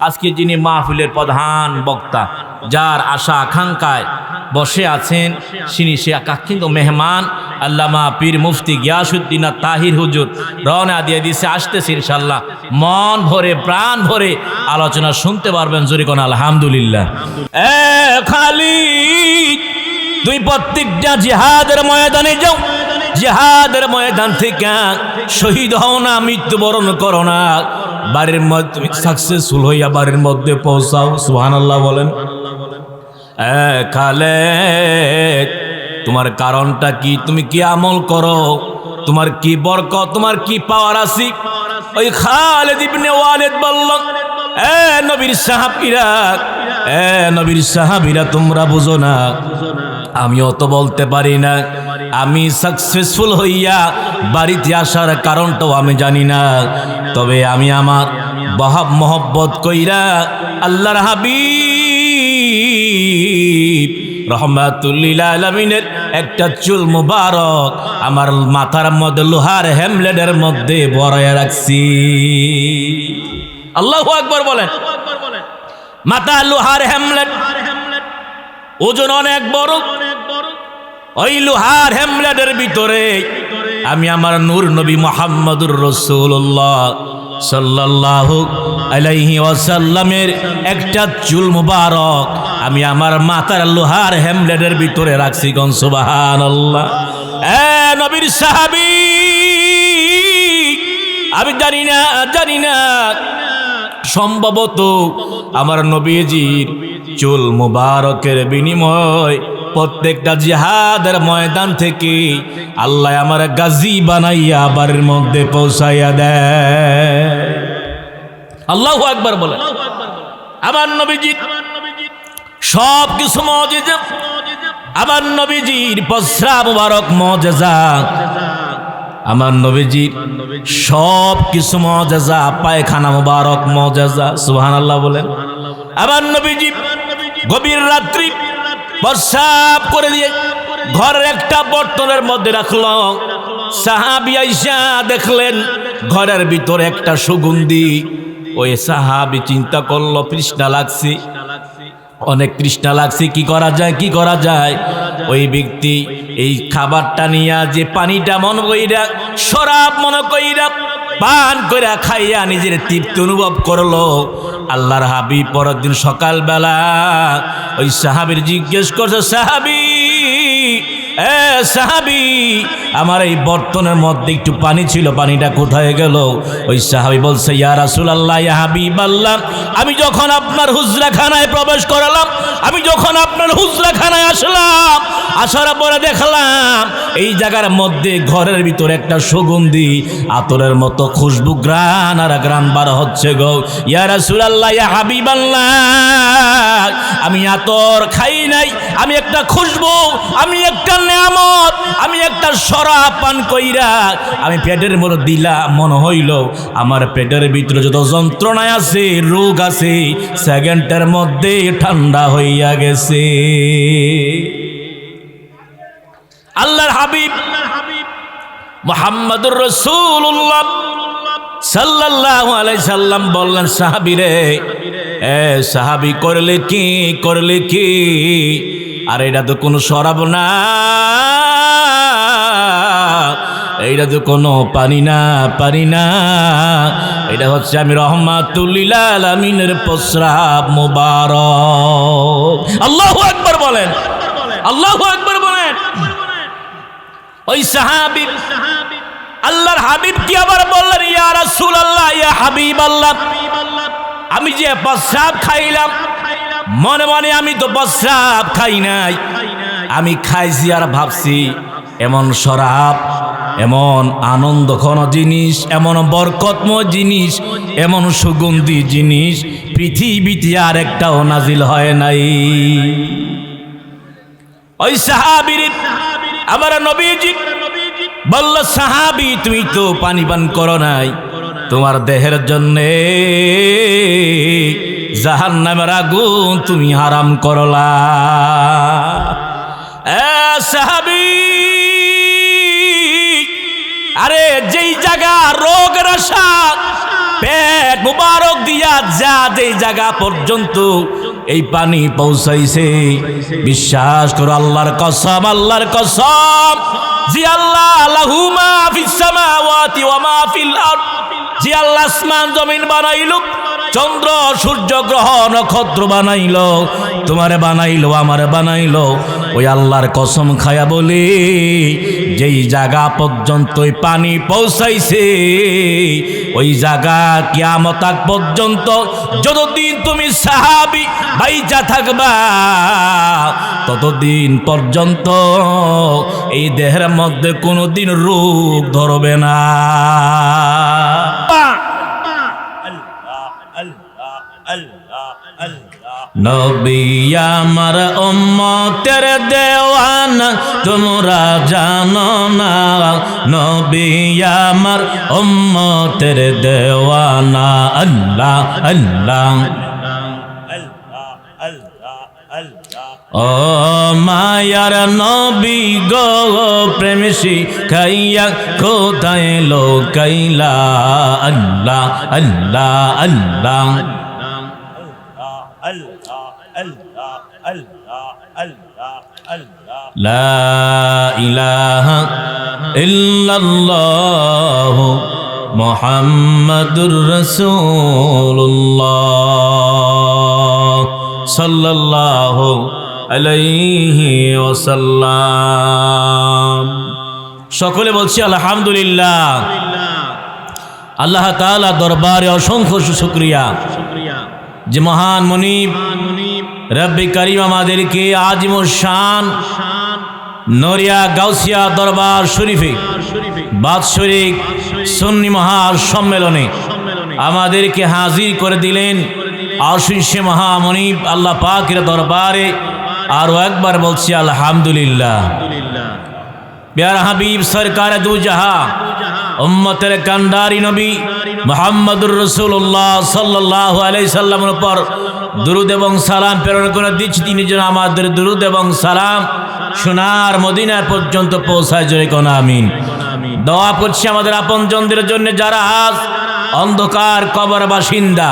আজকে যিনি মাহফিলের প্রধান বক্তা, যার আশা আকাঙ্ক্ষায় বসে আছেন, সে কিন্তু মেহমান আল্লামা পীর মুফতি গিয়াসউদ্দিন তাহির হুজুর রওনা দিয়ে দিছে, আসতেছে ইনশাল্লাহ। মন ভরে প্রাণ ভরে আলোচনা শুনতে পারবেন। জোরে কোন আলহামদুলিল্লাহ। খালি তুই প্রত্যেকটা জিহাদের ময়দানে যাও, জিহাদের ময়দান থেকে শহীদ হও না, মৃত্যুবরণ করো না, বাড়ির মধ্যে তুমি সাকসেসফুল হইয়া বাড়ির মধ্যে পৌঁছাও। সুবহানাল্লাহ বলেন। খালেদ, তোমার কারণটা কি? তুমি কি আমল করো? তোমার কি বরকত, তোমার কি পাওয়ার আছে? ওই খালেদ ইবনে ওয়ালিদ বলল, নবীর সাহাবীরা, নবীর সাহাবীরা, তোমরা বুঝো না, আমিও তো বলতে পারি না। আমি সাকসেসফুল হইয়া বাড়িতে আসার কারণটাও আমি জানি না, তবে আমি আমার মহব্বত কইরা আল্লাহর হাবিব রহমাতুল্লিল আলামিনের একটা চুল মুবারক আমার মাথার মধ্যে লোহার হ্যামলেটের মধ্যে ভরাইয়া রাখছি। আল্লাহু আকবার বলেন। মাথা লোহার হ্যামলেট, ওজন অনেক বড়। ওই লোহার হ্যামলেটের ভিতরে আমি আমার নূর নবী মুহাম্মদুর রাসূলুল্লাহ সাল্লাল্লাহু আলাইহি ওয়াসাল্লামের একটা চুল মুবারক আমি আমার মাথার লোহার হ্যামলেটের ভিতরে রাখছি। গণ সুবহানাল্লাহ। নবীর সাহাবী, আমি জানি না সম্ভবত আমার নবীজির চুল মুবারকের বিনিময় প্রত্যেকটা জিহাদের ময়দান থেকে আল্লাহ আমার গাজী বানাইয়া বাড়ির মধ্যে পৌঁছাইয়া দেয়। আল্লাহু আকবার বলে। আমার নবীজির সব কিছু মুজিজা, আমার নবীজির প্রস্রাব মুবারক মুজিজা, আমার নবীজির সব কিছু মুজিজা, পায়খানা মুবারক মুজিজা। সুবহানাল্লাহ বলেন। আমার নবীজি গভীর রাত্রি প্রস্রাব করে দিয়ে ঘরের একটা বর্তনের মধ্যে রাখল। সাহাবী আইসা দেখলেন ঘরের ভিতরে একটা সুগন্ধি। ওই সাহাবী চিন্তা করলো, তৃষ্ণা লাগছে, অনেক তৃষ্ণা লাগছে, কি করা যায়? ওই ব্যক্তি এই খাবারটা নিয়ে যে পানিটা মন কইরা, শরাব মনে কইরা পান কইরা খাইয়া নিজের তৃপ্তি অনুভব করলো। আল্লাহর হাবিব পরের দিন সকালবেলা ওই সাহাবীর জিজ্ঞেস করছে, সাহাবী, আমার এই বর্তনের মধ্যে একটু পানি ছিল, পানিটা কোথায় গেল? ওই সাহাবী বলছে, ইয়া রাসূলুল্লাহ, ইয়া হাবিবাল্লাহ, আমি যখন আপনার হুজরাখানায় প্রবেশ করলাম, আমি যখন আপনার হুজরাখানায় আসলাম, আসার পরে দেখলাম এই জায়গার মধ্যে ঘরের ভিতরে একটা সুগন্ধি আতরের মতো খুশবু, গ্রান আর গ্রান বার হচ্ছে গো। ইয়া রাসূলুল্লাহ, ইয়া হাবিবাল্লাহ, আমি আতর খাই নাই, আমি একটা খুশবু, আমি একটা নিয়ামত, আমি একটা শরাব পান কইরা আমি পেটের মধ্যে দিলাম, মনে হইল আমার পেটের ভিতরে যত যন্ত্রণা আছে, রোগ আছে, সেকেন্ডের মধ্যে ঠান্ডা হইয়া গেছে। আল্লাহর হাবিব মুহাম্মদুর রাসূলুল্লাহ সাল্লাল্লাহু আলাইহি সাল্লাম বললেন, সাহাবীরে, সাহাবী, করলে কি? আর এটা তো কোনো শরাব না, এইটা তো কোনো পানি না, এটা হচ্ছে আমি রাহমাতুল্লিল আলামিনের প্রস্রাব মুবারক। আল্লাহু আকবার বলেন। আল্লাহু আকবার বলেন। ওই সাহাবী আল্লাহর হাবিব কি আবার বললেন, ইয়া রাসূলুল্লাহ, ইয়া হাবিবাল্লাহ, আমি যে প্রস্রাব খাইলাম, মনে মনে আমি তো প্রস্রাব খাই নাই, আমি খাইছি আর ভাবছি এমন শরাব, এমন আনন্দঘন জিনিস, এমন বরকতময় জিনিস, এমন সুগন্ধি জিনিস পৃথিবীতে আর একটাও নাজিল হয় নাই। ওই সাহাবীর আমার নবীজি বলল, সাহাবী, তুমি তো পানি পান করো নাই, তোমার দেহের জন্যে জাহান্নামের আগুন তুমি হারাম করলা। সাহাবী, আরে যেই জায়গা রোগের আশা, পেট মুবারক দিয়া যা যেই জায়গা পর্যন্ত এই পানি পৌঁছাইছে, বিশ্বাস করো আল্লাহর কসম, আল্লাহর কসম, জি আল্লাহ লাহু মা ফিস সামাওয়াতি ওয়া মা ফিল আরদ, জি আল্লাহ আসমান জমিন বানাইলো, চন্দ্র সূর্য গ্রহ নক্ষত্র বানাইলো, তোমারে বানাইলো, আমারে বানাইলো, ওই আল্লাহর কসম খায়া বলি যেই জায়গা পর্যন্ত ওই পানি পৌঁছাইছে ওই জায়গা কিয়ামত আগ পর্যন্ত যতদিন তুমি সাহাবী বাইচা থাকবা ততদিন পর্যন্ত এই দেহের মধ্যে কোনোদিন রোগ ধরবে না। নবী আমার উম্মতের দেওয়ানা তোমরা জানো না, নবী আমার উম্মতের দেওয়ানা, আল্লাহ আল্লাহ ও মায়ার নবী গো প্রেম শিখাইয়া কোথায় লোকাইলা, আল্লাহ আল্লাহ আল্লাহ লা ইলাহা ইল্লাল্লাহ মুহাম্মাদুর রাসূলুল্লাহ সাল্লাল্লাহু আলাইহি ওয়াসাল্লাম। সকলে বলছি আলহামদুলিল্লাহ। আল্লাহ তাআলা দরবারে অসংখ্য শুকরিয়া যে মহান মুনিব রব্বে কারীম আমাদেরকে আজিমুশ শান নড়িয়া গাউসিয়া দরবার শরীফে বাৎসরিক সুন্নি মহা সম্মেলনে আমাদেরকে হাজির করে দিলেন। আশিসে মহামনিব আল্লাহ পাকের দরবারে আরো একবার বলছি আলহামদুলিল্লাহ। প্যারা হাবিব সরকার দু জাহা উম্মতের কান্ডারি নবী মুহাম্মদুর রাসূলুল্লাহ সাল্লাল্লাহু আলাইহি সাল্লামের উপর দুরূদ এবং সালাম প্রেরণ করে দিচ্ছি। তিনি যেন আমাদের দুরূদ এবং সালাম সোনার মদিনা পর্যন্ত পৌঁছায়, জোরে কোন আমিন। দোয়া করছি আমাদের আপনজনদের জন্য যারা আজ অন্ধকার কবর বাসিন্দা,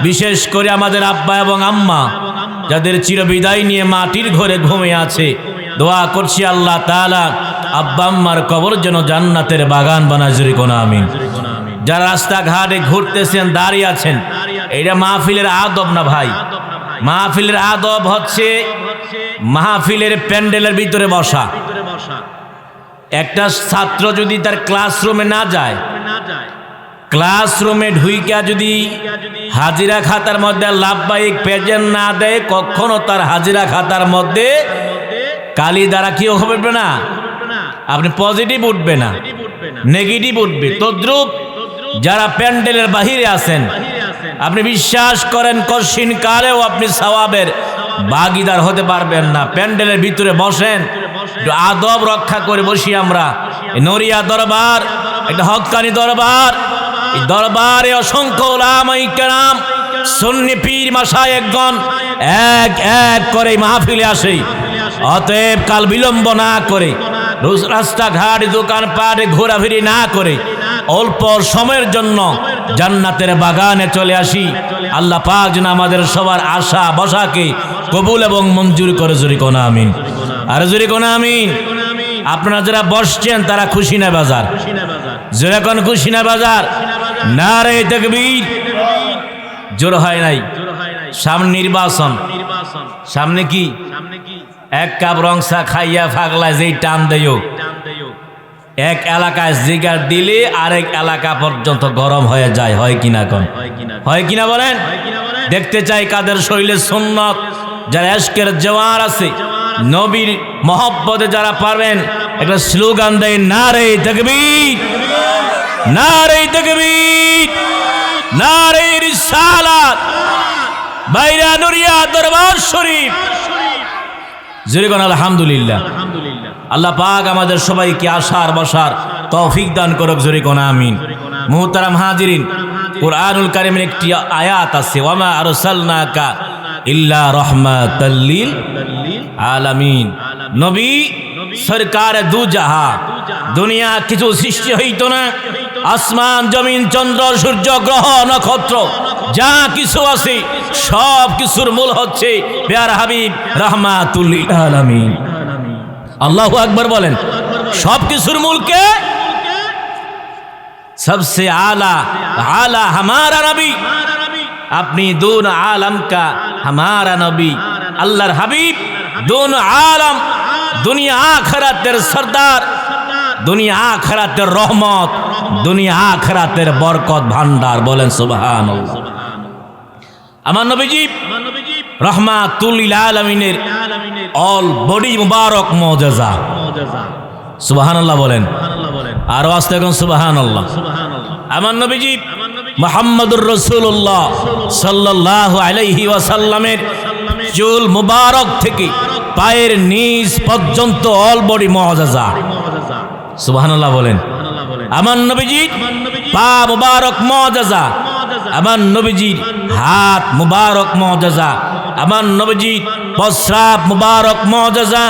বিশেষ করে আমাদের আব্বা এবং আম্মা যাদের চিরবিদায় নিয়ে মাটির ঘরে ঘুমিয়ে আছে। দোয়া করছি আল্লাহ তাআলা আব্বা আম্মার কবর যেন জান্নাতের বাগান বানায়, জোরে কোন আমিন। যারা রাস্তাঘাটে ঘুরতেছেন, দাঁড়িয়ে আছেন, এটা মাহফিলের আদব না ভাই। মাহফিলের আদব হচ্ছে মাহফিলের প্যান্ডেলের ভিতরে বসা। একটা ছাত্র যদি তার ক্লাসরুমে না যায়, ক্লাসরুমে ঢুইকা যদি হাজিরা খাতার মধ্যে লাভবাহিক প্রেজেন্ট না দেয়, কখনো তার হাজিরা খাতার মধ্যে কালি দ্বারা কি হবে না, আপনি পজিটিভ উঠবে না, নেগেটিভ উঠবে। তদ্রুপ যারা প্যান্ডেলের বাহিরে আছেন, আপনি বিশ্বাস করেন কশিন কালেও আপনি সওয়াবের ভাগীদার হতে পারবেন না। প্যান্ডেলের ভিতরে বসেন, একটু আদব রক্ষা করে বসি আমরা। নড়িয়া দরবার একটা হক্কানি দরবার, এই দরবারে অসংখ্য উলামায়ে কেরাম সুন্নি পীর মাশায়েখগণ এক এক করে মাহফিলে আসে। অতএব কাল বিলম্ব না করে, রাস্তাঘাট দোকানপাটে ঘোরাফেরি না করে অল্প সময়ের জন্য জান্নাতের বাগানে চলে আসি। আল্লাহ পাক যেন আমাদের সবার আশা বসাকে কবুল এবং মঞ্জুর করে, জোরে কোন আমিন। আর জোরে কোন আমিন। আপনারা যারা বসছেন তারা খুশি না বাজার, জোরে কোন খুশি না বাজার। নারে তাকবীর। জোর হয় নাই। সামনে নির্বাচন, সামনে কি এক কাপ রংসা খাইয়া ফাগলা যেই টান দেয়, এক এলাকায় জিগার দিলে আরেক এলাকা পর্যন্ত গরম হয়ে যায়, হয় কিনা কোন, হয় কিনা বলেন। দেখতে চাই কাদের শরীরে সুন্নত, যারা ইশকের জওয়ার আছে, নবীর মহব্বতে যারা পারবেন একটা স্লোগান দেয়, নারে তাকবীর, নারে তাকবীর, নারে রিসালাত, বাইরা নূরিয়া দরবার শরীফ। জোরে কোন আলহামদুলিল্লাহ। আল্লাহ পাক আমাদের সবাইকে আশার বসার তৌফিক দান করুক, জোরে কোন আমিন। মুহতারাম হাজিরিন, কুরআনুল কারীমের একটি আয়াত আছে, ওয়ামা আরসালনাকা ইল্লা রাহমাতাল লিল আলামিন। নবী সরকার দু জাহা, দুনিয়া কিছু সৃষ্টি হইতো না, আসমান জমিন চন্দ্র সূর্য গ্রহ নক্ষত্র যা কিছু আছে সব কিছুর মূল হচ্ছে প্যারা হাবিব রাহমাতুল লিল আলামিন। আল্লাহু আকবার বলেন। সব কিছুর মূল কে? सबसे आला आला हमारा नबी, अपनी दोनों आलम का हमारा नबी अल्लाहर हबीब, दोनों आलम दुनिया आखिरातेर सरदार, दुनिया आखिरातेर रहमत, दुनिया आखिरातेर बरकत भांडार। बोलें सुबहानाल्लाह। আমার নবীজি রাহমাতুল লিল আলামিনের অল বডি মুবারক মুআজিজা। সুবহানাল্লাহ বলেন। আর আস্তে এখন সুবহানাল্লাহ। আমার নবীজি মুহাম্মদুর রাসূলুল্লাহ সাল্লাল্লাহু আলাইহি ওয়াসাল্লামের চুল মুবারক থেকে পায়ের নিচ পর্যন্ত অল বডি মুআজিজা। সুবহানাল্লাহ বলেন। আমার নবীজি পা মুবারক মুআজিজা, আমার নবীজির হাত মুবারক মুআজিজা, আমার নবীজির প্রস্রাব মুবারক মুআজিজা,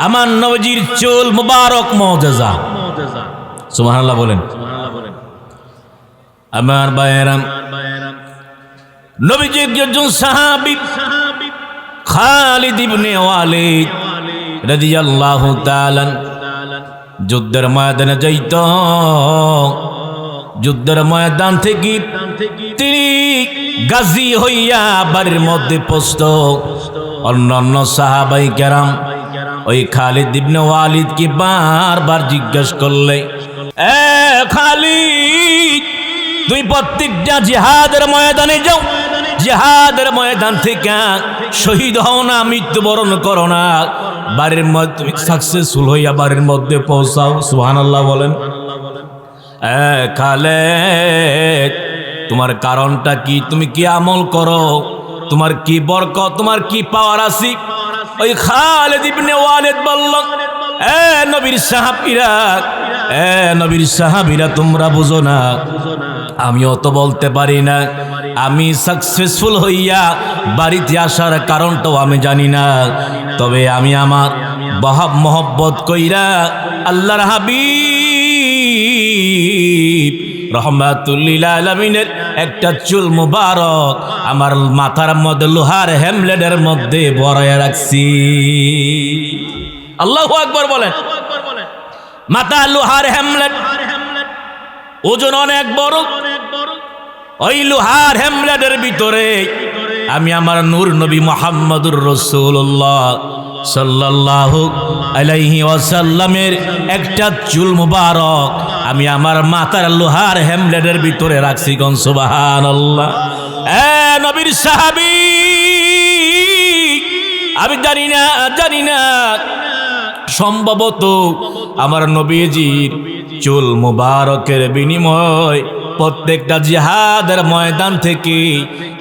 আমার নবীজির চুল মুবারক মুআজিজা। সুবহানাল্লাহ বলেন। আমার ভাইয়েরা, নবীজির একজন সাহাবী খালিদ ইবনে ওয়ালিদ রাদিয়াল্লাহু তাআলা যুদ্ধের ময়দানে যাইত। যুদ্ধের ময়দান থেকে তিনি গাজী হইয়া বাড়ির মধ্যে পৌঁছত। অন্যান্য সাহাবাই কেরাম ওই খালিদ ইবনে ওয়ালিদ কি বারবার জিজ্ঞেস করলে, এ খালিদ, তুই প্রত্যেকটা জিহাদের ময়দানে যাও, জিহাদের ময়দান থেকে শহীদ হও না, মৃত্যুবরণ করো না, বাড়ির মধ্যে তুমি সাকসেসফুল হইয়া বাড়ির মধ্যে পৌঁছাও। সুবহানাল্লাহ বলেন। খালিদ, তোমার কারণটা কি? তুমি কি আমল করো? তোমার কি বরকত, তোমার কি পাওয়ার আছে? ওই খালিদ ইবনে ওয়ালিদ বলল, এ নবীর সাহাবীরা, এ নবীর সাহাবীরা, তোমরা বুঝো না, আমিও তো বলতে পারি না। আমি সাকসেসফুল হইয়া বাড়িতে আসার কারণটাও আমি জানি না। তবে আমি আমার মহব্বত কইরা আল্লাহর হাবিব রাহমাতুল লিল আলামিনের একটা চুল মুবারক আমার মাথার মধ্যে লোহার হ্যামলেটের মধ্যে ভরাইয়া রাখছি। আল্লাহু আকবার বলেন। মাথা লোহার হ্যামলেট, ওজন অনেক বড়। ওই লোহার হ্যামলেটের ভিতরে আমি আমার নূর নবী মুহাম্মদুর রাসূলুল্লাহ সাল্লাল্লাহু আলাইহি ওয়াসাল্লামের একটা চুল মুবারক আমি আমার মাথার লোহার হ্যামলেটের ভিতরে রাখছি। কোন সুবহানাল্লাহ। এ নবীর সাহাবী, আমি জানি না সম্ভবত আমার নবীজির চুল মুবারকের বিনিময় প্রত্যেকটা জিহাদের ময়দান থেকে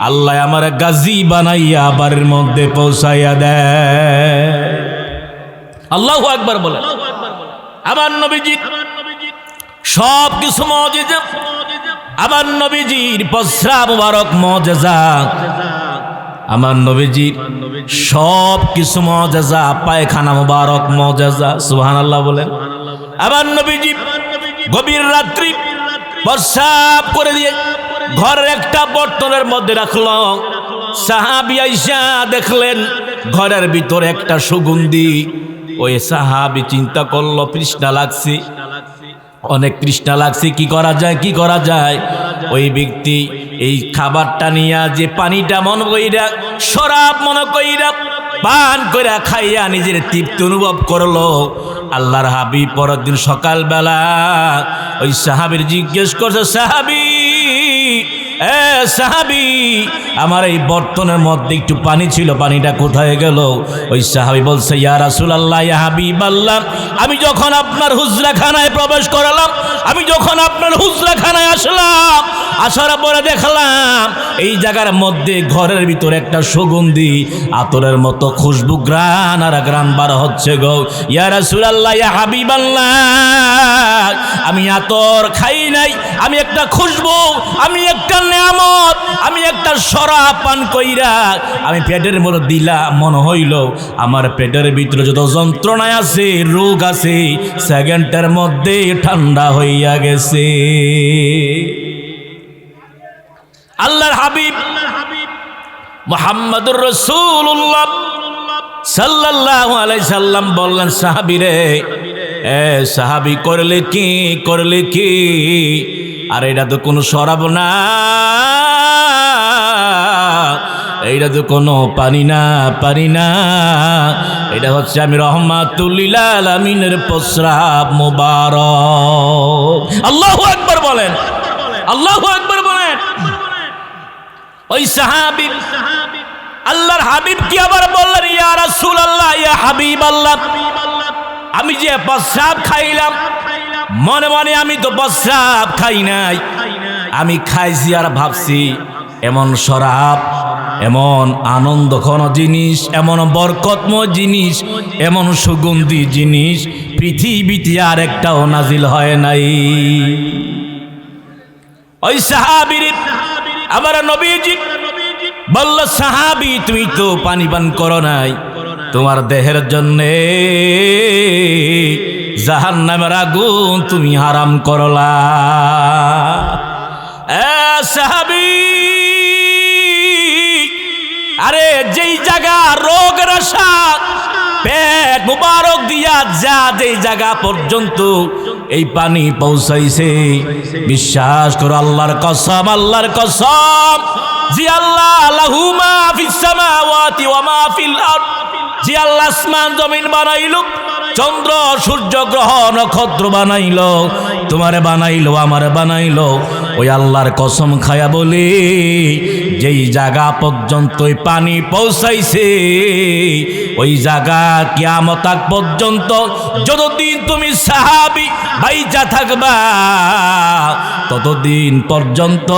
আল্লাহ আমার গাজী বানাইয়া বাড়ির মধ্যে পৌঁছাইয়া দেয়। আল্লাহু আকবার বলেন। আমার নবীজি সব কিছু মুআজিজা, আমার নবীজির প্রস্রাব মুবারক মুআজিজা, আমার নবীজির সব কিছু মুআজিজা, পায়খানা মুবারক মুআজিজা। সুবহানাল্লাহ বলেন। আমার নবীজি গভীর রাত্রি প্রস্রাব করে দিয়ে ঘরের একটা বর্তনের মধ্যে রাখলো। সাহাবী আয়েশা দেখলেন ঘরের ভিতরে একটা সুগন্ধি। ওই সাহাবী চিন্তা করলো, তৃষ্ণা লাগছে, অনেক তৃষ্ণা লাগছে, কি করা যায়। ওই ব্যক্তি এই খাবারটা নিয়ে যে পানিটা মনে কইরা, শরাব মনে কইরা পান কইরা খাইয়া নিজের তৃপ্তি অনুভব করলো। আল্লাহর হাবিব পরের দিন সকালবেলা ওই সাহাবীর জিজ্ঞেস করছে, সাহাবী, এ সাহাবী, আমার এই বর্তনের মধ্যে একটু পানি ছিল, পানিটা কোথায় গেল? ওই সাহাবী বলছে, ইয়া রাসূলুল্লাহ, ইয়া হাবিবাল্লাহ, আমি যখন আপনার হুজরাখানায় প্রবেশ করলাম, আমি যখন আপনার হুজরাখানায় আসলাম, আসার পরে দেখলাম এই জায়গার মধ্যে ঘরের ভিতরে একটা সুগন্ধি আতরের মতো খুশবু গ্রান আর গ্রান বার হচ্ছে গো। ইয়া রাসূলুল্লাহ, ইয়া হাবিবাল্লাহ, আমি আতর খাই নাই, আমি একটা খুশবু, আমি একটা নেয়ামত আমি একটা শরাব পান কইরা আমি পেটের মধ্যে দিলাম, মনে হইল আমার পেটের ভিতরে যত যন্ত্রণায় আছে, রোগ আছে, সেকেন্ডের মধ্যে ঠান্ডা হইয়া গেছে। আল্লাহর হাবিব মুহাম্মদুর রাসূলুল্লাহ সাল্লাল্লাহু আলাইহি সাল্লাম বললেন, সাহাবীরে, এ সাহাবী, করলে কি? আর এটা তো কোনো শরাব না, এইটা তো কোনো পানি না, এটা হচ্ছে আমি রাহমাতুল লিল আলামিনের প্রস্রাব মুবারক। আল্লাহু আকবার বলেন, আল্লাহু আকবার বলেন। ওই সাহাবী আল্লাহর হাবিব কি আবার বললেন, ইয়া রাসূলুল্লাহ, ইয়া হাবিবাল্লাহ, আমি যে প্রস্রাব খাইলাম, মনে মনে আমি তো প্রস্রাব খাই নাই, আমি খাইছি আর ভাবছি এমন শরাব, এমন আনন্দঘন জিনিস, এমন বরকতময় জিনিস, এমন সুগন্ধি জিনিস পৃথিবীতে আর একটাও নাজিল হয় নাই। ওই সাহাবীর আমার নবীজি বলল, সাহাবী, তুমি তো পানি পান করো নাই, তোমার দেহের জন্যে জাহান্নামের আগুন তুমি হারাম করলা। সাহাবী, আরে যেই জায়গা রোগের আশা পেট মুবারক দিয়া যা, যেই জায়গা পর্যন্ত এই পানি পৌঁছাইছে, বিশ্বাস করো, আল্লাহর কসম, আল্লাহর কসম, জি আল্লাহ লাহু মা ফিস সামাওয়াতি ওয়া মা ফিল আরদ, জি আল্লাহ আসমান জমিন বানাইলো, চন্দ্র সূর্য গ্রহ নক্ষত্র বানাইলো, তোমারে বানাইলো, আমারে বানাইলো, ওই আল্লাহর কসম খায়া বলি, যেই জায়গা পর্যন্ত ওই পানি পৌঁছাইছে, ওই জায়গা কিয়ামত আগ পর্যন্ত যতদিন তুমি সাহাবী বাইচা থাকবা, ততদিন পর্যন্ত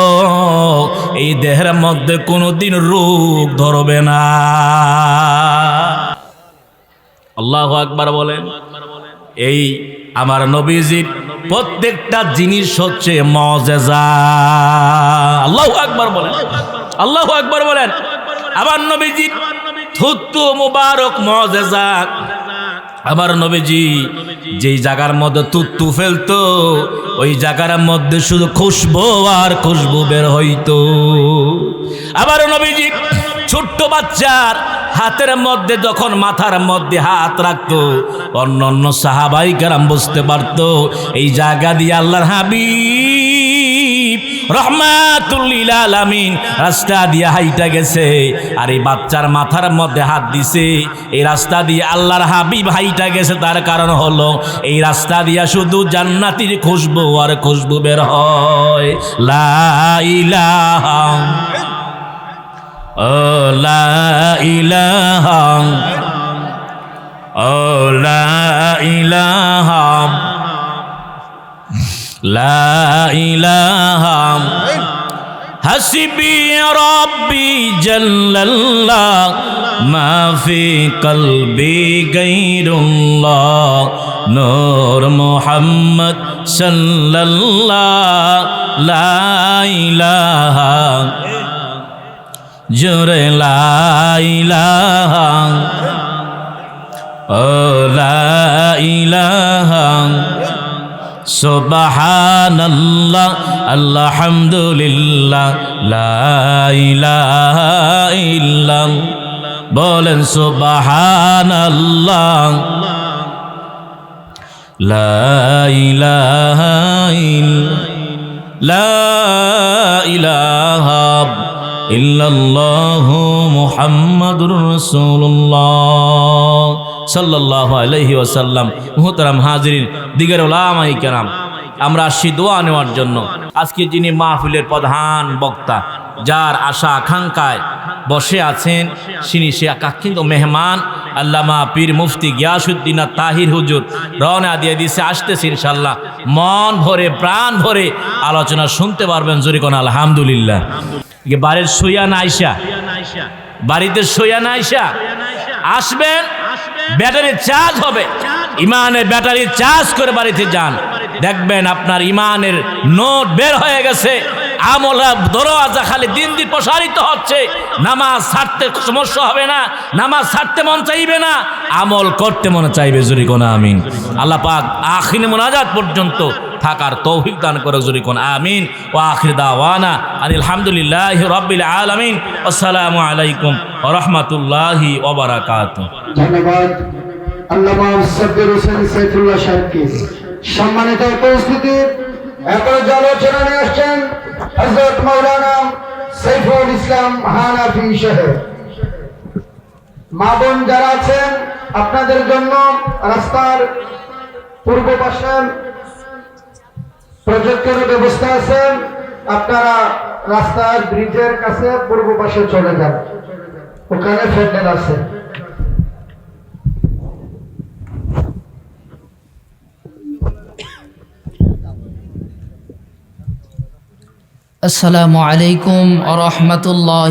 এই দেহের মধ্যে কোনোদিন রোগ ধরবে না। আল্লাহু আকবার বলেন। এই আমার নবীজির প্রত্যেকটা জিনিস হচ্ছে মুআজিজা। আল্লাহু আকবার বলেন, আল্লাহু আকবার বলেন। আমার নবীজির থুতু মুবারক মুআজিজা। আমার নবীজি যেই জায়গার মধ্যে তুত্তু ফেলতো, ওই জায়গার মধ্যে শুধু খুশবু আর খুশবু বের হইতো। আবার নবীজি ছোট্ট বাচ্চার হাতের মধ্যে যখন মাথার মধ্যে হাত রাখতো, অন্য অন্য সাহাবাই কেরাম বুঝতে পারতো এই জায়গা দিয়ে আল্লাহর হাবিব রাহমাতুল লিল আলামিন রাস্তা দিয়ে হাইটা গেছে, আর এই বাচ্চার মাথার মধ্যে হাত দিছে, এই রাস্তা দিয়ে আল্লাহর হাবিব হাইটা গেছে। তার কারণ হলো এই রাস্তা দিয়া শুধু জান্নাতের খুশবু আর খুশবু বের হয়। লা ইলাহা ও লা ইলাহা ও লা ইলাহা লা ইলাহা হাসবি রাব্বি জাল্লাল্লাহ মা ফি কলবি গায়রুল্লাহ নূর মুহাম্মদ সাল্লাল্লাহ লা ইলাহা জোরে লা ইলাহা ও লা ইলাহা সুবহানাল্লাহ আলহামদুলিল্লাহ লা ইলাহা ইল্লাল্লাহ। বলেন সুবহানাল্লাহ লা ইলাহা ইল্লাল্লাহ লা ইলাহা ইল্লাল্লাহু মুহাম্মাদুর রাসূলুল্লাহ সাল্লাল্লাহু আলাইহি ওয়াসাল্লাম। মুহতারাম হাজিরিন, দিগের উলামায়ে কেরাম, আমরা আসছি দোয়া নেওয়ার জন্য। আজকে যিনি মাহফিলের প্রধান বক্তা, যার আশা আকাঙ্ক্ষায় বসে আছেন, সে কিন্তু মেহমান আল্লামা পীর মুফতি গিয়াসউদ্দিন তাহির হুজুর রওনা দিয়ে দিছে, আসতেছে ইনশাআল্লাহ। মন ভরে প্রাণ ভরে আলোচনা শুনতে পারবেন। জোরে কোন আলহামদুলিল্লাহ। বাড়ির শুইয়া না আইসা, বাড়িতে শুইয়া না আইসা আসবেন, ব্যাটারি চার্জ হবে, ইমানের ব্যাটারি চার্জ করে বাড়িতে যান, দেখবেন আপনার ইমানের নোট বের হয়ে গেছে, আমলা দরওয়াজা খালি দিন দিন প্রসারিত হচ্ছে। নামাজ ছাড়তে সমস্যা হবে না, নামাজ ছাড়তে মন চাইবে না, আমল করতে মনে চাইবে। জোরে কোন আমিন। আল্লাহ পাক আখির মুনাজাত পর্যন্ত থাকার তৌফিক দান করে। জোরে কোন আমিন। ওয়া আখির দাওয়ানা আনিল হামদুলিল্লাহি রাব্বিল আলামিন। আসসালামু আলাইকুম ওয়া রাহমাতুল্লাহি ওয়া বারাকাতুহু। ধন্যবাদ আল্লামা সাব্বির হোসেন সাইফুল্লাহ সাহেবকে। সম্মানিত উপস্থিতি, এখন যে আলোচনা নিয়ে আসছেন হযরত মাওলানা সাইফুল ইসলাম হানাফি সাহেব। মা বোন যারা আছেন, আপনাদের জন্য রাস্তার পূর্ব পাশে প্রজেক্টরের ব্যবস্থা আছে। আপনারা রাস্তার ব্রিজের কাছে পূর্ব পাশে চলে যান, ওখানে প্যান্ডেল আছে। আসসালামু আলাইকুম ওয়া রাহমাতুল্লাহ।